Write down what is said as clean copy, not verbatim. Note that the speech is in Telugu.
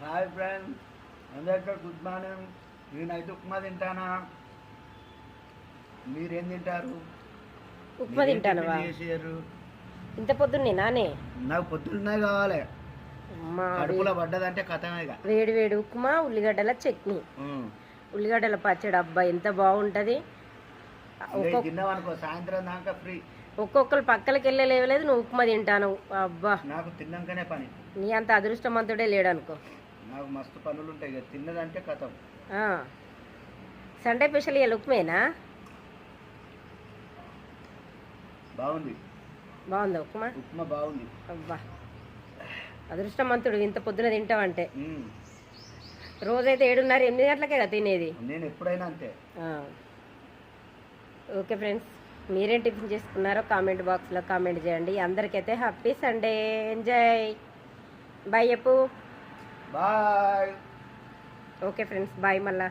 హాయ్ ఫ్రెండ్స్, అందరికీ గుడ్ మార్నింగ్. నేనైతే ఉప్మా తింటానా. మీరేం తింటారు? ఉప్మా తింటానవా? చేసారు ఇంత పొద్దున్నే నానే నాకు పొద్దున్నే కావాలి. అమ్మా, కడుపులో పడ్డదంటే కథమేగా. వేడి వేడి ఉప్మా, ఉల్లిగడ్డల చట్నీ, ఉల్లిగడ్డల పచ్చడి. అబ్బా ఎంత బాగుంటది. తిన్నావనుకో సాయంత్రం దాకా ఫ్రీ. ఒక్కొక్కరు పక్కలకి వెళ్ళే లేవలేదు, నువ్వు ఉప్మా తింటాను. అబ్బా, నాకు తిన్నాకనే పని. నీ అంత అదృష్టవంతుడే లేడనుకో. నాకు మస్తు పనులు ఉంటాయి కదా, తిన్నదంటే కథం. సండే స్పెషల్ ఇవాళ ఉప్మేనా? బాగుంది. బాగుందా ఉప్మా? ఉప్మా బాగుంది. అబ్బా, అదృష్టవంతుడు ఇంత పొద్దున తింటావంటే. రోజైతే 7:30 8 గంటలకే కదా తినేది. నేను ఎప్పుడైనా అంతే. ఓకే ఫ్రెండ్స్, మీరేం టిఫిన్ చేసుకున్నారో కామెంట్ బాక్స్లో కామెంట్ చేయండి. అందరికైతే హ్యాపీ సండే, ఎంజాయ్. బాయ్ చెప్పు. బాయ్. Okay friends, bye. మళ్ళా